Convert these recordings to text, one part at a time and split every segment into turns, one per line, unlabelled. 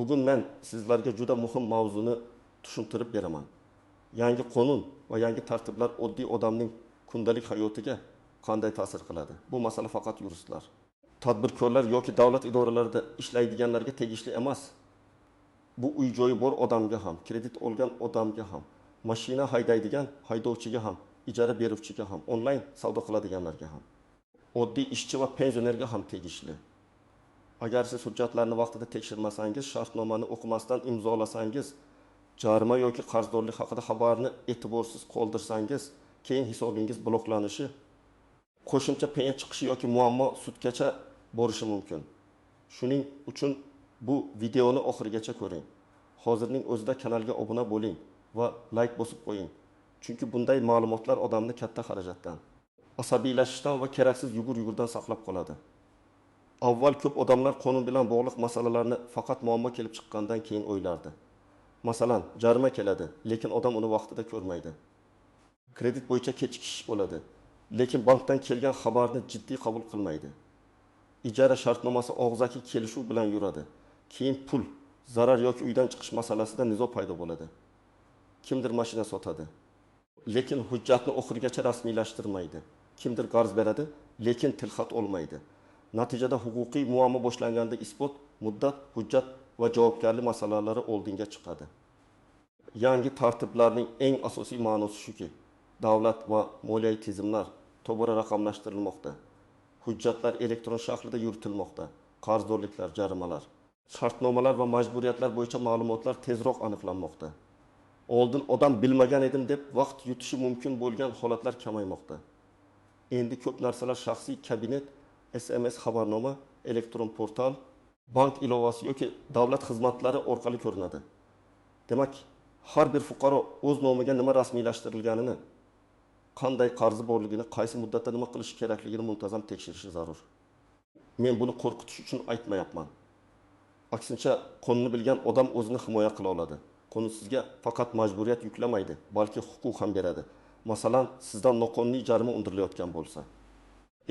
Bugun men sizlarga juda muhim mavzuni tushuntirib beraman. Yangi qonun va yangi tartiblar oddiy odamning kundalik hayotiga qanday ta'sir qiladi? Bu masala faqat yuristlar, tadbirkorlar yoki davlat idoralarida ishlaydiganlarga tegishli emas. Bu uy-joyi bor odamga ham, kredit olgan odamga ham, mashina haydaydigan haydovchiga ham, ijara beruvchiga ham, onlayn savdo qiladiganlarga ham, oddiy ishchi va pensionerga ham tegishli. Agar siz hujjatlarni vaqtida tekshirmasangiz, shartnomani o'qimasdan imzolasangiz, jarima yoki qarzdorlik haqida xabarni e'tiborsiz qoldirsangiz, keyin hisobingiz bloklanishi, qo'shimcha penya chiqishi yoki muammo sudgacha borishi mumkin. Shuning uchun bu videoni oxirigacha ko'ring. Hozirning o'zida kanalga obuna bo'ling va like bosib qo'ying. Chunki bunday ma'lumotlar odamni katta xarajatdan, asabiylashishdan va keraksiz yugur-yugurdan saqlab qoladi. Avval ko'p odamlar qonun bilan bog'liq masalalarni faqat muammo kelib chiqqandan keyin o'ylardi. Masalan, jarima keladi, lekin odam uni vaqtida ko'rmaydi. Kredit bo'yicha kechikish bo'ladi, lekin bankdan kelgan xabarni jiddiy qabul qilmaydi. Ijara shartnomasi og'zaki kelishuv bilan yuradi. Keyin pul, zarar yoki uydan chiqish masalasida nizo paydo bo'ladi. Kimdir mashina sotadi, lekin hujjatni oxirigacha rasmiylashtirmaydi. Kimdir qarz beradi, lekin tilxat olmaydi. Natijada huquqiy muammo boshlanganda isbot, muddat, hujjat va javobgarlik masalalari oldinga chiqadi. Yangi tartiblarning eng asosiy ma'nosi shuki, davlat va moliyaviy tizimlar tobora raqamlashtirilmoqda. Hujjatlar elektron shaklda yuritilmoqda. Qarzdorliklar, jarimalar, shartnomalar va majburiyatlar bo'yicha ma'lumotlar tezroq aniqlanmoqda. Oldin odam bilmagan edim deb vaqt yutishi mumkin bo'lgan holatlar kamaymoqda. Endi ko'p narsalar shaxsiy kabinet, SMS xabarnoma, elektron portal, bank ilovasi yoki davlat xizmatlari orqali ko'rinadi. Demak, har bir fuqaro o'z nomiga nima rasmiylashtirilganini, qanday qarzi borligini, qaysi muddatda nima qilish kerakligini muntazam tekshirishi zarur. Men buni qo'rqitish uchun aytmayapman. Aksincha, qonunni bilgan odam o'zini himoya qila oladi. Qonun sizga faqat majburiyat yuklamaydi, balki huquq ham beradi. Masalan, sizdan noqonuniy jarima undirilayotgan bo'lsa,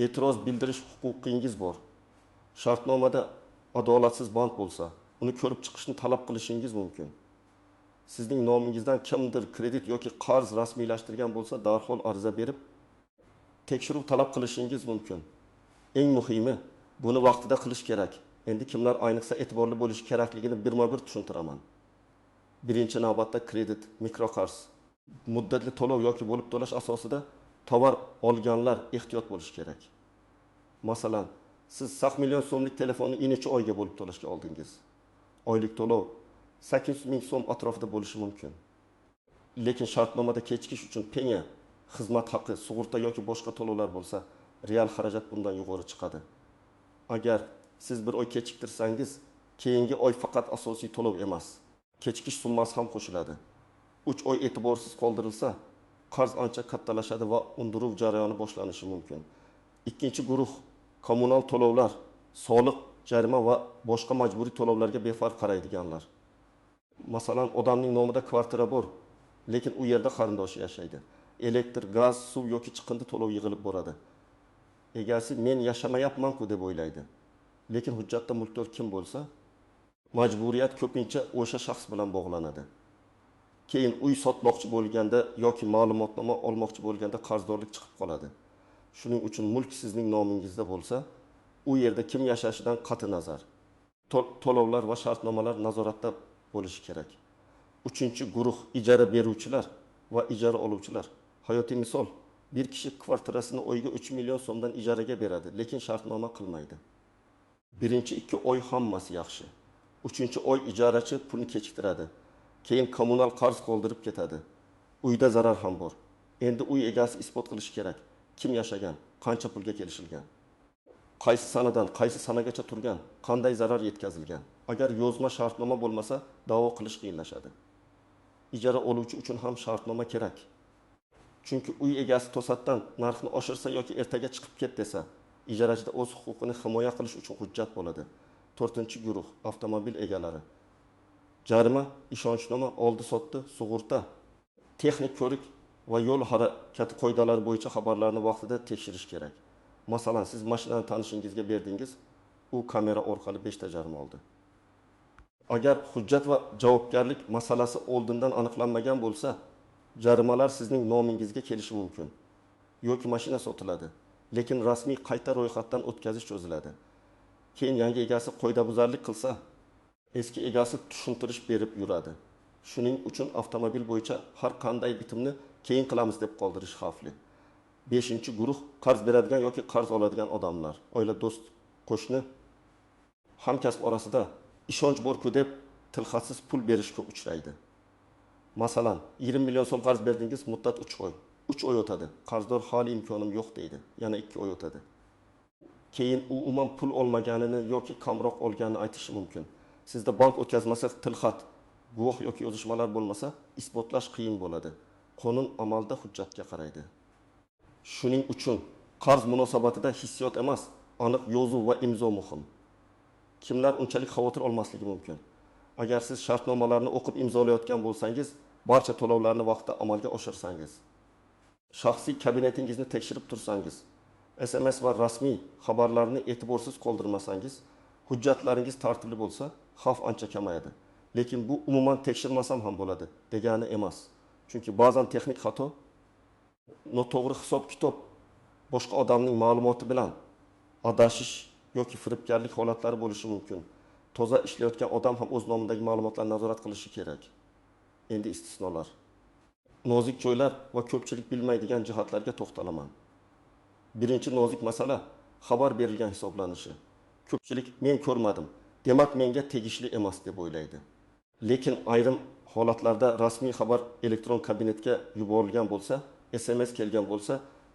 e'tiroz bildirish huquqingiz bor. Shartnomada adolatsiz band bo'lsa, uni ko'rib chiqishni talab qilishingiz mumkin. Sizning nomingizdan kimdir kredit yoki qarz rasmiylashtirgan bo'lsa, darhol ariza berib, tekshiruv talab qilishingiz mumkin. Eng muhimi, buni vaqtida qilish kerak. Endi kimlar ayniqsa e'tiborli bo'lishi kerakligini birma-bir tushuntiraman. Birinchi navbatda kredit, mikroqarz, muddatli to'lov yoki bo'lib to'lash asosida tovar olganlar ehtiyot bo'lishi kerak. Masalan, siz 100 million so'mlik telefonni necha oyga bo'lib to'lashga oldingiz. Oylik to'lov 800 ming so'm atrofida bo'lishi mumkin. Lekin shartnomada kechikish uchun penya, xizmat haqi, sug'urta yoki boshqa to'lovlar bo'lsa, real xarajat bundan yuqori chiqadi. Agar siz bir oy kechiktirsangiz, keyingi oy faqat asosiy to'lov emas, kechikish summasi ham qo'shiladi. 3 oy e'tiborsiz qoldirilsa, qarz ancha kattalashadi va undiruv jarayoni boshlanishi mumkin. Ikkinchi guruh kommunal to'lovlar, soliq, jarima va boshqa majburiy to'lovlarga befarq qaraydiganlar. Masalan, odamning nomida kvartira bor, lekin u yerda qarindoshi yashaydi. Elektr, gaz, suv yoki chiqindi to'lov yig'ilib boradi. Egasi men yashamayapman-ku deb o'ylaydi. Lekin hujjatda mulkdor kim bo'lsa, majburiyat ko'pincha o'sha shaxs bilan bog'lanadi. Keyin uy sotmoqchi bo'lganda yoki ma'lumotnoma olmoqchi bo'lganda qarzdorlik chiqib qoladi. Shuning uchun mulk sizning nomingizda bo'lsa, u yerda kim yashashidan qat'iy nazar, to'lovlar va shartnomalar nazoratda bo'lishi kerak. Uchinchi guruh ijara beruvchilar va ijara oluvchilar. Hayotiy misol, bir kishi kvartirasini oyga 3 million so'mdan ijaraga beradi, lekin shartnoma qilmaydi. Birinchi 2 oy hammasi yaxshi. Uchinchi oy ijarachi pulni kechiktiradi. Keyin kommunal qarz qoldirib ketadi. Uyda zarar ham bor. Endi uy egasi isbot qilishi kerak. Kim yashagan, qancha pulga kelishilgan, qaysi sanadan qaysi sanagacha turgan, qanday zarar yetkazilgan. Agar yozma shartnoma bo'lmasa, da'vo qilish qiyinlashadi. Ijara oluvchi uchun ham shartnoma kerak. Chunki uy egasi to'satdan narxni oshirsa yoki ertaga chiqib ket desa, ijarachida o'z huquqini himoya qilish uchun hujjat bo'ladi. 4-guruh avtomobil egalari. Jarima, ishonchnoma, oldi-sotdi, sug'urta, texnik ko'rik va yo'l harakati qoidalari bo'yicha xabarlarni vaqtida tekshirish kerak. Masalan, siz mashinani tanishingizga berdingiz, u kamera orqali 5 ta jarima oldi. Agar hujjat va javobgarlik masalasi oldindan aniqlanmagan bo'lsa, jarimalar sizning nomingizga kelishi mumkin. Yoki mashina sotiladi, lekin rasmiy qayta ro'yxatdan o'tkazish cho'ziladi. Keyin yangi egasi qoidabuzarlik qilsa, eski egasi tushuntirish berib yuradi. Shuning uchun avtomobil bo'yicha har qanday bitimni keyin qilamiz deb qoldirish xavfli. 5-guruh qarz beradigan yoki qarz oladigan odamlar, oila, do'st, qo'shni, hamkasb orasida ishonch bor-ku deb tilxatsiz pul berishga uchraydi. Masalan, 20 million so'm qarz berdingiz, muddat 3 oy. 3 oy o'tadi. Qarzdor hali imkonim yo'q deydi. Yana 2 oy o'tadi. Keyin u umuman pul olmaganini yoki kamroq olganini aytishi mumkin. Sizda bank o'tkazmasi tilxat, guvoh yoki yozishmalar bo'lmasa, isbotlash qiyin bo'ladi. Qonun amalda hujjatga qaraydi. Shuning uchun qarz munosabatida hissiyot emas, aniq yozuv va imzo muhim. Kimlar unchalik xavotir olmasligi mumkin? Agar siz shartnomalarni o'qib imzolayotgan bo'lsangiz, barcha to'lovlarni vaqtida amalga oshirsangiz, shaxsiy kabinetingizni tekshirib tursangiz, SMS va rasmiy xabarlarni e'tiborsiz qoldirmasangiz, hujjatlaringiz tartibli bo'lsa, xavf ancha kamayadi. Lekin bu umuman tekshirmasam ham bo'ladi degani emas. Chunki ba'zan texnik xato, noto'g'ri hisob-kitob, boshqa odamning ma'lumoti bilan adashish yoki firibgarlik holatlari bo'lishi mumkin. Toza ishlayotgan odam ham o'z nomidagi ma'lumotlarni nazorat qilishi kerak. Endi istisnolar. Nozik joylar va ko'pchilik bilmaydigan jihatlarga to'xtalaman. Birinchi nozik masala xabar berilgan hisoblanishi. Ko'pchilik men ko'rmadim, demak menga tegishli emas deb o'ylaydi. Lekin ayrim holatlarda rasmiy xabar elektron kabinetga yuborilgan bo'lsa, SMS kelgan bo'lsa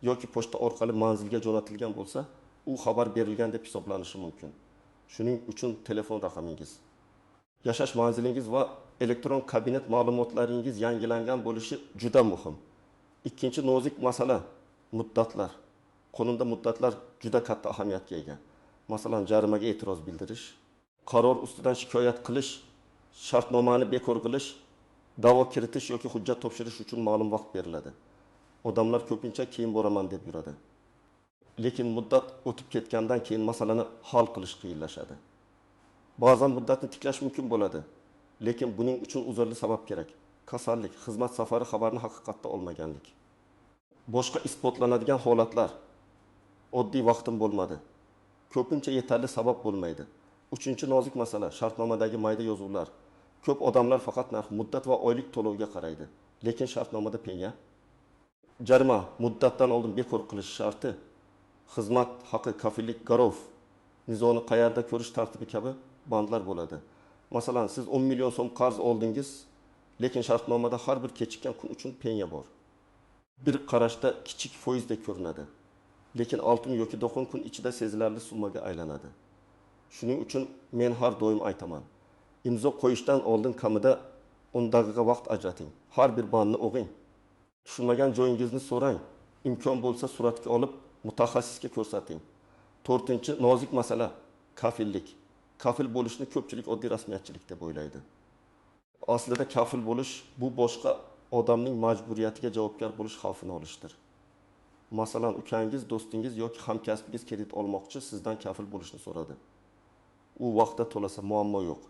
yoki pochta orqali manzilga jo'natilgan bo'lsa, u xabar berilgan deb hisoblanishi mumkin. Shuning uchun telefon raqamingiz, yashash manzilingiz va elektron kabinet ma'lumotlaringiz yangilangan bo'lishi juda muhim. Ikkinchi nozik masala muddatlar. Qonunda muddatlar juda katta ahamiyatga ega. Masalan, jarimaga e'tiroz bildirish, qaror ustidan shikoyat qilish, shartnomani bekor qilish, da'vo kiritish yoki hujjat topshirish uchun ma'lum vaqt beriladi. Odamlar ko'pincha keyin boraman deb yuradi. Lekin muddat o'tib ketgandan keyin masalani hal qilish qiyinlashadi. Ba'zan muddatni tiklash mumkin bo'ladi, lekin buning uchun uzrli sabab kerak. Kasallik, xizmat safari xabarni haqiqatda olmaganlik. Boshqa isbotlanadigan holatlar. Oddiy vaqtim bo'lmadi. Ko'pincha yetarli sabab bo'lmaydi. Uchinchi nozik masala shartnomadagi mayda yozuvlar. Ko'p odamlar faqat narx, muddat va oylik to'lovga qaraydi, lekin shartnomada penya. Jarima muddatdan oldin bekor qilish sharti, xizmat haqi, kafillik, garov, nizoni qayerda ko'rish tartibi kabi bandlar bo'ladi. Masalan, siz 10 million so'm qarz oldingiz, lekin shartnomada har bir kechikkan kun uchun penya bor. Bir qarashda kichik foizdek ko'rinadi, lekin 6 yoki 9 kun ichida sezilarli summaga aylanadi. Shuning uchun men har doim aytaman, imzo qo'yishdan oldin kamida 10 daqiqa vaqt ajrating. Har bir bandni o'qing. Tushunmagan joyingizni so'rang. Imkon bo'lsa suratga olib mutaxassisga ko'rsating. 4-chi nozik masala kafillik. Kafil bo'lishni ko'pchilik oddiy rasmiyatchilik deb o'ylaydi. Aslida kafil bo'lish bu boshqa odamning majburiyatiga javobgar bo'lish xavfini olishdir. Masalan, ukangiz, do'stingiz yoki hamkasbingiz kredit olmoqchi, sizdan kafil bo'lishni so'radi. U vaqtda to'lasa muammo yo'q.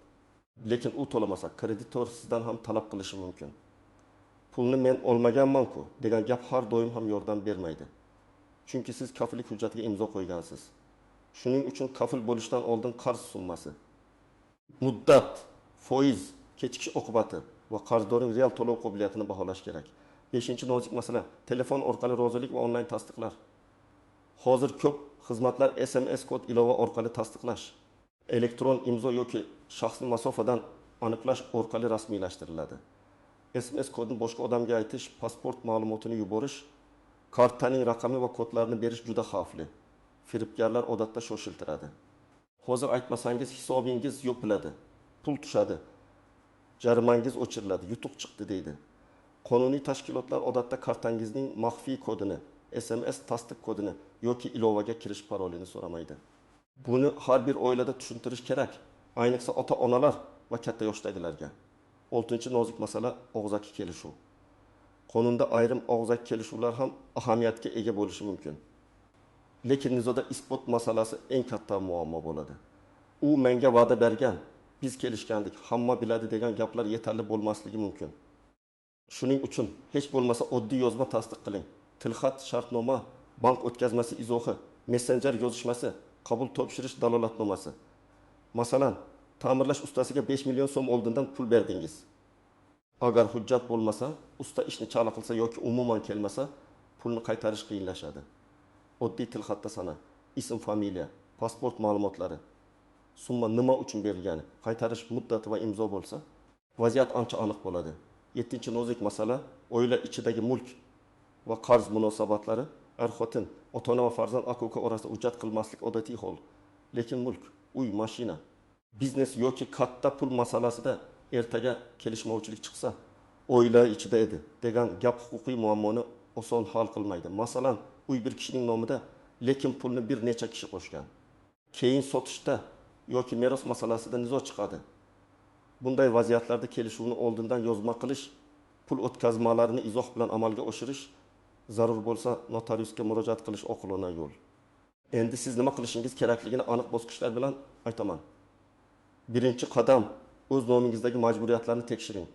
Lekin u to'lamasa, kreditor sizdan ham talab qilishi mumkin. Pulni men olmaganman-ku degan gap har doim ham yordam bermaydi. Chunki siz kafillik hujjatiga imzo qo'ygansiz. Shuning uchun kafil bo'lishdan oldin qarz summasi, muddat, foiz, kechikish oqibati va qarzdorning real to'lov qobiliyatini baholash kerak. 5-nozik masala telefon orqali rozilik va onlayn tasdiqlar. Hozir ko'p xizmatlar SMS kod ilova orqali tasdiqlash, elektron imzo yoki shaxsiy masofadan aniqlash orqali rasmiylashtiriladi. SMS kodni boshqa odamga aytish, pasport ma'lumotini yuborish, kartaning raqami va kodlarini berish juda xavfli. Firibgarlar odatda shoshiltiradi. Hozir aytmasangiz hisobingiz yopiladi, pul tushadi, jarimangiz o'chiriladi, yutuq chiqdi deydi. Qonuniy tashkilotlar odatda kartangizning maxfiy kodini, SMS tasdiq kodini yoki ilovaga kirish parolini so'ramaydi. Buni har bir oilada tushuntirish kerak, ayniqsa ota-onalar va katta yoshdagilarga. 6-nozik masala og'zaki kelishuv. Qonunda ayrim og'zaki kelishuvlar ham ahamiyatga ega bo'lishi mumkin. Lekin nizoda isbot masalasi eng katta muammo bo'ladi. U menga va'da bergan, biz kelishgandik, hamma biladi degan gaplar yetarli bo'lmasligi mumkin. Shuning uchun hech bo'lmasa oddiy yozma tasdiq qiling. Tilxat, shartnoma, bank o'tkazmasi izohi, messenjer yozishmasi, qabul topshirish dalolatnomasi. Masalan, ta'mirlash ustasiga 5 million so'm oldindan pul berdingiz. Agar hujjat bo'lmasa, usta ishni chala qilsa yoki umuman kelmasa, pulni qaytarish qiyinlashadi. Oddiy tilxatda sana ism, familiya, pasport ma'lumotlari, summa nima uchun berilgani, qaytarish muddati va imzo bo'lsa, vaziyat ancha aniq bo'ladi. 7-nozik masala oila ichidagi mulk va qarz munosabatlari. Er-xotin, ota-ona va farzand aka-uka orasida hujjat qilmaslik odatiy hol. Lekin mulk, uy, mashina, biznes yoki katta pul masalasida ertaga kelishmovchilik chiqsa, oila ichida edi degan gap huquqiy muammoni oson hal qilmaydi. Masalan, uy bir kishining nomida, lekin pulni bir necha kishi qo'shgan. Keyin sotishda yoki meros masalasida nizo chiqadi. Bunday vaziyatlarda kelishuvni oldindan yozma qilish, pul o'tkazmalarini izoh bilan amalga oshirish, zarur bo'lsa notariusga murojaat qilish oqilona yo'l. Endi siz nima qilishingiz kerakligini aniq bosqichlar bilan aytaman. Birinchi qadam, o'z nomingizdagi majburiyatlarni tekshiring.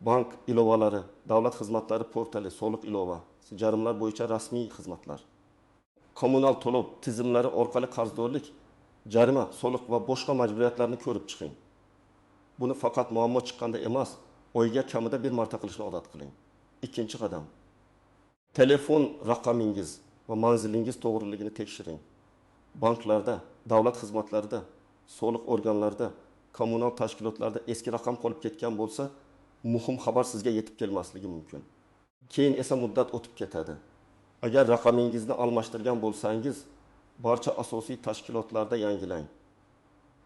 Bank ilovalari, davlat xizmatlari portali, soliq ilova, jarimlar bo'yicha rasmiy xizmatlar, kommunal to'lov tizimlari orqali qarzdorlik, jarima, soliq va boshqa majburiyatlarni ko'rib chiqing. Buni faqat muammo chiqqanda emas, oyga kamida bir marta qilishni odat qiling. Ikkinchi qadam, telefon raqamingiz va manzilingiz to'g'riligini tekshiring. Banklarda, davlat xizmatlarida, soliq organlarida, kommunal tashkilotlarda eski raqam qolib ketgan bo'lsa, muhim xabar sizga yetib kelmasligi mumkin. Keyin esa muddat o'tib ketadi. Agar raqamingizni almashtirgan bo'lsangiz, barcha asosiy tashkilotlarda yangilang.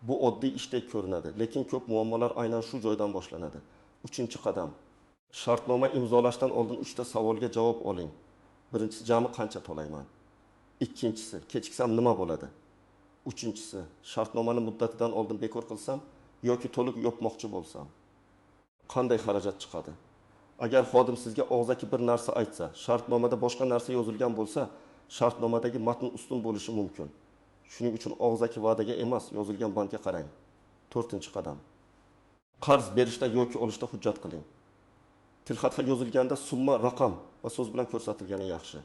Bu oddiy ishdek ko'rinadi, lekin ko'p muammolar aynan shu joydan boshlanadi. Uchinchi qadam, shartnoma imzolashdan oldin 3 ta savolga javob oling. Birinchisi, jami qancha to'layman? Ikkinchisi, kechiksam nima bo'ladi? Uchinchisi, shartnomani muddatidan oldin bekor qilsam yoki to'liq yopmoqchi bo'lsam qanday xarajat chiqadi? Agar xodim sizga og'zaki bir narsa aytsa, shartnomada boshqa narsa yozilgan bo'lsa, shartnomadagi matn ustun bo'lishi mumkin. Shuning uchun og'zaki va'daga emas, yozilgan bandga qarang. 4-qadam. Qarz berishda yoki olishda hujjat qiling. Tilxatga yozilganda summa, raqam va so'z bilan ko'rsatilgani yaxshi.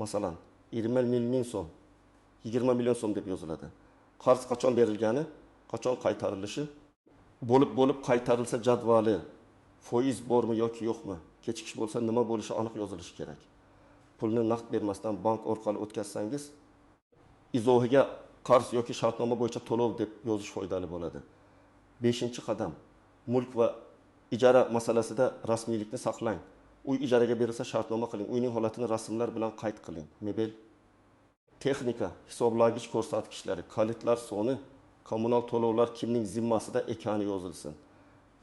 Masalan, 20 ming so'm, 20 million so'm deb yoziladi. Qarz qachon berilgani, qachon qaytarilishi, bo'lib qaytarilsa jadvali, foiz bormi yoki yo'qmi, kechikish bo'lsa nima bo'lishi aniq yozilishi kerak. Pulni naqd bermasdan bank orqali o'tkazsangiz, izohiga qarz yoki shartnoma bo'yicha to'lov deb yozish foydali bo'ladi. 5-qadam, mulk va ijara masalasida rasmiylikni saqlang. Uy ijaraga berilsa shartnoma qiling, uyning holatini rasmlar bilan qayd qiling. Mebel, texnika, hisoblagich ko'rsatkichlari, kalitlar soni, kommunal to'lovlar kimning zimmasida ekani yozilsin.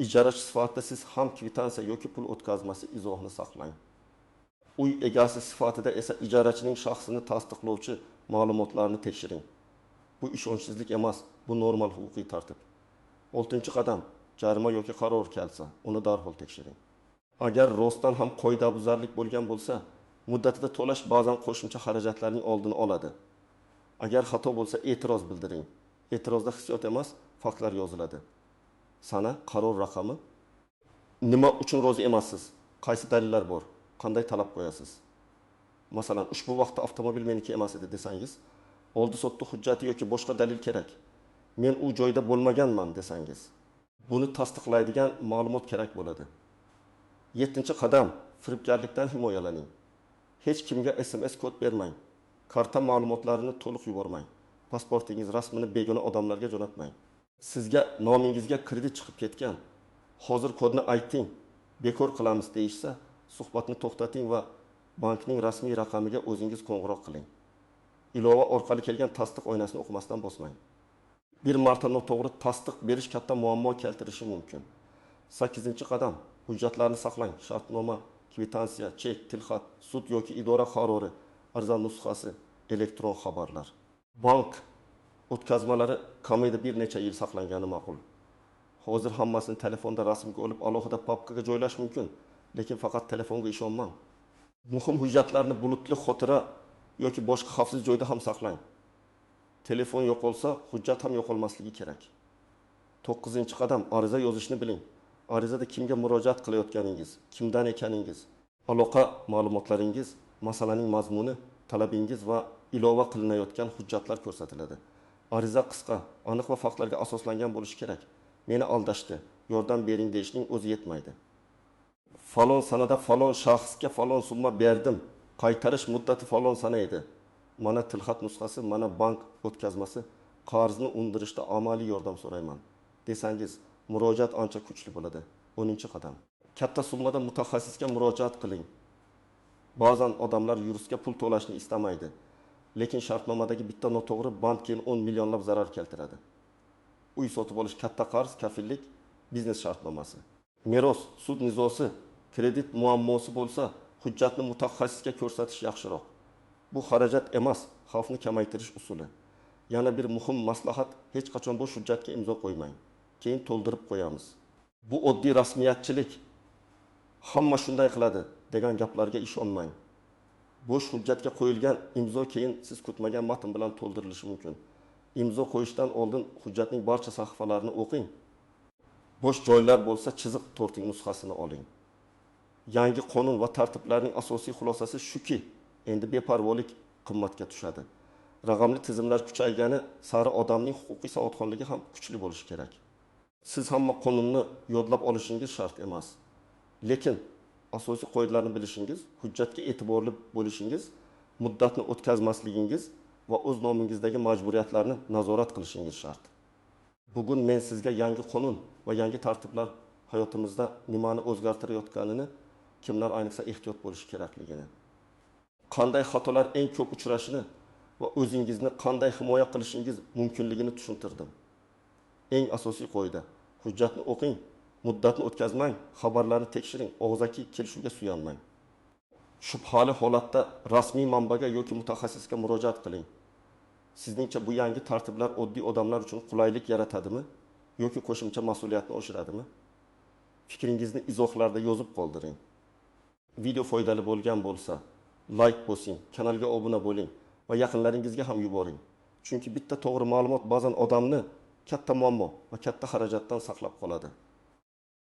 Ijarachi sifatida siz ham kvitansiya yoki pul o'tkazmasi izohini saqlang. Uy egasi sifatida esa ijarachining shaxsini tasdiqlovchi ma'lumotlarni tekshiring. Bu ishonchsizlik emas, bu normal huquqiy tartib. 6-qadam, jarima yoki qaror kelsa, uni darhol tekshiring. Agar rostdan ham qoidabuzarlik bo'lgan bo'lsa, muddatida to'lash ba'zan qo'shimcha xarajatlarning oldini oladi. Agar xato bo'lsa, e'tiroz bildiring. E'tirozda hissiyot emas, faktlar yoziladi. Sana, qaror raqami, nima uchun rozi emassiz, qaysi dalillar bor, qanday talab qo'yasiz. Masalan, ushbu vaqtda avtomobil meniki emas edi desangiz, oldi sotdi hujjati yoki boshqa dalil kerak. Men u joyda bo'lmaganman desangiz, buni tasdiqlaydigan ma'lumot kerak bo'ladi. 7-qadam, firibgarlikdan himoyalaning. Hech kimga SMS kod bermang. Karta ma'lumotlarini to'liq yubormang. Pasportingiz rasmini begona odamlarga jo'natmang. Sizga nomingizga kredit chiqib ketgan, hozir kodni ayting, bekor qilamiz deyishsa, suhbatni to'xtating va bankning rasmiy raqamiga o'zingiz qo'ng'iroq qiling. Ilova orqali kelgan tasdiq oynasini o'qimasdan bosmang. Bir marta noto'g'ri tasdiq berish katta muammo keltirishi mumkin. 8-qadam, hujjatlarni saqlang. Shartnoma, kvitansiya, chek, tilxat, sud yoki idora qarori, arzon nusxasi, elektron xabarlar. Bank o'tkazmalari kamida bir necha yil saqlangani ma'qul. Hozir hammasini telefonda rasmga olib, alohida papkaga joylash mumkin, lekin faqat telefonga ishonmang. Muhim hujjatlarni bulutli xotira yoki boshqa xavfsiz joyda ham saqlang. Telefon yo'qolsa, hujjat ham yo'qolmasligi kerak. 9-qadam ariza yozishni biling. Arizada kimga murojaat qilayotganingiz, kimdan ekaningiz, aloqa ma'lumotlaringiz, masalaning mazmuni, talabingiz va ilova qilinayotgan hujjatlar ko'rsatiladi. Ariza qisqa, aniq va faktlarga asoslangan bo'lishi kerak. Meni aldashdi, yordam bering deyishning o'zi yetmaydi. Falon sanada falon shaxsga falon summa berdim. Qaytarish muddati falon sana edi. Mana tilxat nusxasi, mana bank o'tkazmasi, qarzni undirishda amaliy yordam so'rayman desangiz, murojaat ancha kuchli bo'ladi. 10-qadam. Katta summada mutaxassisga murojaat qiling. Ba'zan odamlar yuristga pul to'lashni istamaydi, lekin shartnomadagi bitta noto'g'ri band keyin 10 millionlab zarar keltiradi. Uy sotib olish, katta qarz, kafillik, biznes shartnomasi. Meros, sud nizosi, kredit muammosi bo'lsa, hujjatni mutaxassisga ko'rsatish yaxshiroq. Bu xarajat emas, xavfni kamaytirish usuli. Yana bir muhim maslahat, hech qachon bo'sh hujjatga imzo qo'ymang. Keyin to'ldirib qo'yamiz. Bu oddiy rasmiyatchilik. Hamma shunday qiladi degan gaplarga ishonmang. Bo'sh hujjatga qo'yilgan imzo keyin siz kutmagan matn bilan to'ldirilishi mumkin. Imzo qo'yishdan oldin hujjatning barcha sahifalarini o'qing. Bo'sh joylar bo'lsa, chiziq torting nusxasini oling. Yangi qonun va tartiblarning asosiy xulosasi shuki, endi beparvolik qimmatga tushadi. Raqamli tizimlar kuchaygani sari odamning huquqiy savodxonligi ham kuchli bo'lishi kerak. Siz hamma qonunni yodlab olishingiz shart emas. Lekin asosiy qoidalarni bilishingiz, hujjatga e'tiborli bo'lishingiz, muddatni o'tkazmasligingiz va o'z nomingizdagi majburiyatlarni nazorat qilishingiz shart. Bugun men sizga yangi qonun va yangi tartiblar hayotimizda nimani o'zgartirayotganini, kimlar ayniqsa ehtiyot bo'lishi kerakligini, qanday xatolar eng ko'p uchrashini va o'zingizni qanday himoya qilishingiz mumkinligini tushuntirdim. Eng asosiy qoida: hujjatni o'qing, muddatni o'tkazmang, xabarlarni tekshiring, og'zaki kelishuvga suyanmang. Shubhali holatda rasmiy manbaga yoki mutaxassisga murojaat qiling. Sizningcha bu yangi tartiblar oddiy odamlar uchun qulaylik yaratadimi yoki qo'shimcha mas'uliyatni oshiradimi? Fikringizni izohlarda yozib qoldiring. Video foydali bo'lgan bo'lsa, like bosing, kanalga obuna bo'ling va yaqinlaringizga ham yuboring. Chunki bitta to'g'ri ma'lumot ba'zan odamni katta muammo va katta xarajatdan saqlab qoladi.